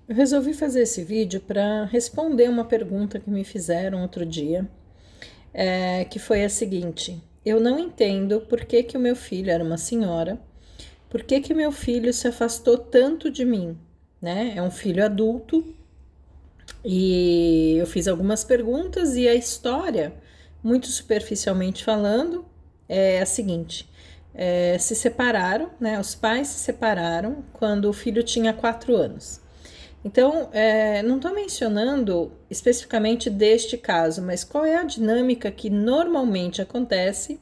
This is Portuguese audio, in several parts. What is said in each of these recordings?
Eu resolvi fazer esse vídeo para responder uma pergunta que me fizeram outro dia, que foi a seguinte: eu não entendo por que que o meu filho era uma senhora, por que que meu filho se afastou tanto de mim, né? É um filho adulto e eu fiz algumas perguntas e a história, muito superficialmente falando, é a seguinte: se separaram, né? Os pais se separaram quando o filho tinha 4 anos. Então, não estou mencionando especificamente deste caso, mas qual é a dinâmica que normalmente acontece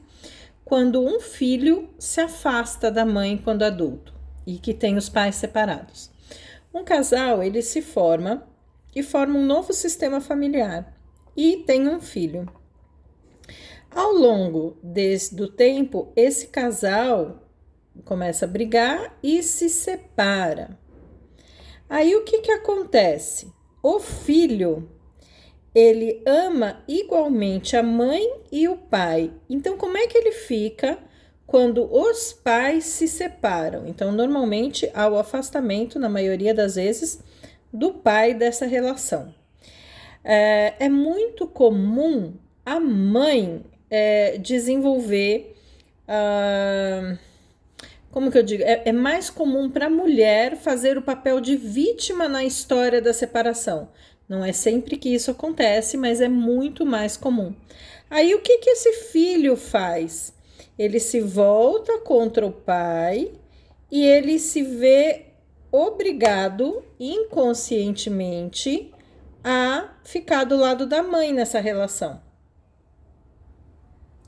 quando um filho se afasta da mãe quando adulto e que tem os pais separados. Um casal, ele se forma e forma um novo sistema familiar e tem um filho. Ao longo do tempo, esse casal começa a brigar e se separa. Aí o que que acontece? O filho, ele ama igualmente a mãe e o pai. Então, como é que ele fica quando os pais se separam? Então, normalmente há o afastamento, na maioria das vezes, do pai dessa relação. É muito comum a mãe desenvolver. Como que eu digo? É mais comum para a mulher fazer o papel de vítima na história da separação. Não é sempre que isso acontece, mas é muito mais comum. Aí o que que esse filho faz? Ele se volta contra o pai e ele se vê obrigado inconscientemente a ficar do lado da mãe nessa relação.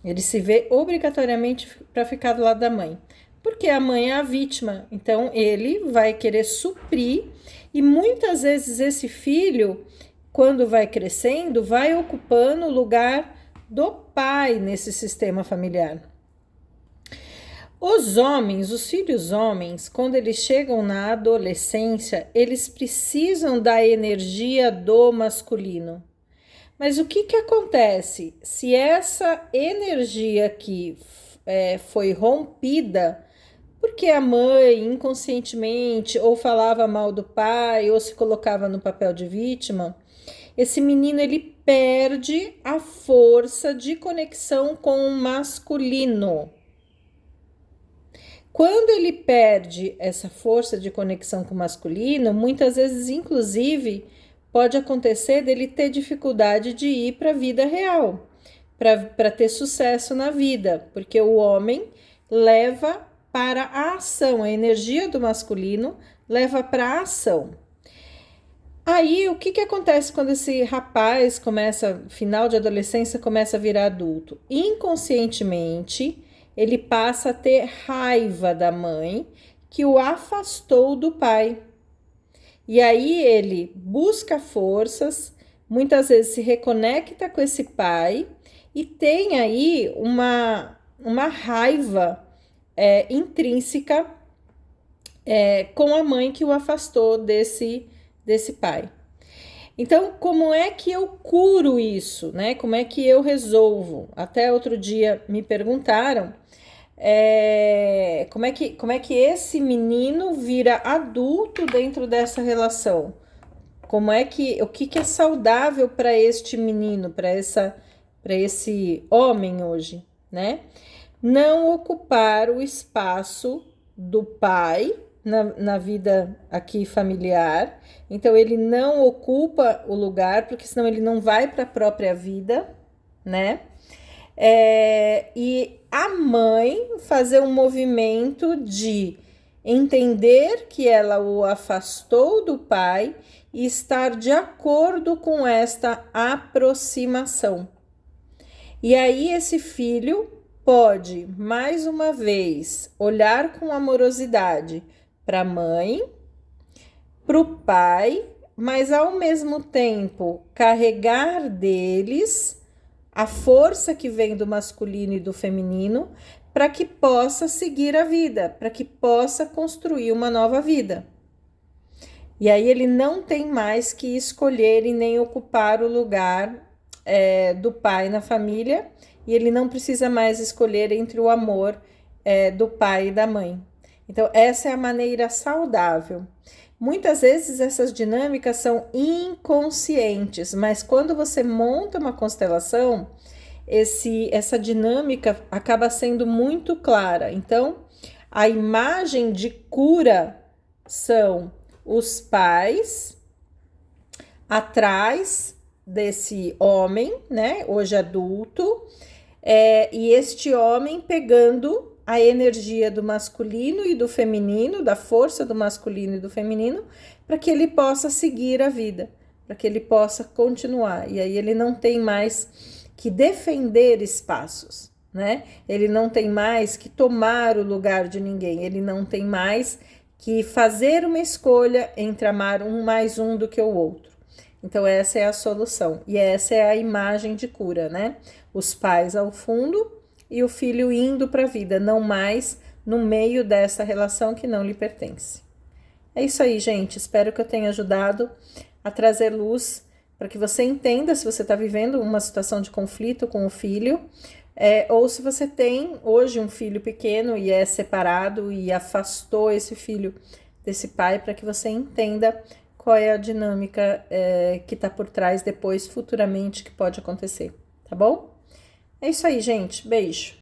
Ele se vê obrigatoriamente para ficar do lado da mãe, porque a mãe é a vítima. Então ele vai querer suprir e muitas vezes esse filho, quando vai crescendo, vai ocupando o lugar do pai nesse sistema familiar. Os homens, os filhos homens, quando eles chegam na adolescência, eles precisam da energia do masculino. Mas o que que acontece? Se essa energia aqui foi rompida, porque a mãe inconscientemente ou falava mal do pai ou se colocava no papel de vítima, esse menino ele perde a força de conexão com o masculino. Quando ele perde essa força de conexão com o masculino, muitas vezes, inclusive, pode acontecer dele ter dificuldade de ir para a vida real, para ter sucesso na vida, porque o homem leva para a ação, a energia do masculino leva para a ação. Aí, o que que acontece quando esse rapaz começa, final de adolescência, começa a virar adulto? Inconscientemente, ele passa a ter raiva da mãe que o afastou do pai. E aí ele busca forças, muitas vezes se reconecta com esse pai e tem aí uma raiva intrínseca com a mãe que o afastou desse pai. Então, como é que eu curo isso, né? Como é que eu resolvo? Até outro dia me perguntaram como é que esse menino vira adulto dentro dessa relação? O que que é saudável para este menino, para esse homem hoje, né? Não ocupar o espaço do pai na vida aqui familiar. Então ele não ocupa o lugar, porque senão ele não vai para a própria vida, né? E a mãe fazer um movimento de entender que ela o afastou do pai e estar de acordo com esta aproximação. E aí esse filho pode, mais uma vez, olhar com amorosidade para a mãe, para o pai, mas ao mesmo tempo carregar deles a força que vem do masculino e do feminino para que possa seguir a vida, para que possa construir uma nova vida. E aí ele não tem mais que escolher e nem ocupar o lugar do pai na família, e ele não precisa mais escolher entre o amor do pai e da mãe. Então, essa é a maneira saudável. Muitas vezes essas dinâmicas são inconscientes, mas quando você monta uma constelação, essa dinâmica acaba sendo muito clara. Então, a imagem de cura são os pais atrás desse homem, né, hoje adulto, e este homem pegando a energia do masculino e do feminino, da força do masculino e do feminino, para que ele possa seguir a vida, para que ele possa continuar. E aí ele não tem mais que defender espaços, né? Ele não tem mais que tomar o lugar de ninguém, ele não tem mais que fazer uma escolha entre amar um mais um do que o outro. Então essa é a solução, e essa é a imagem de cura, né? Os pais ao fundo e o filho indo para a vida, não mais no meio dessa relação que não lhe pertence. É isso aí, gente. Espero que eu tenha ajudado a trazer luz para que você entenda se você está vivendo uma situação de conflito com o filho, ou se você tem hoje um filho pequeno e é separado e afastou esse filho desse pai, para que você entenda qual é a dinâmica que está por trás depois, futuramente, que pode acontecer, tá bom? É isso aí, gente. Beijo.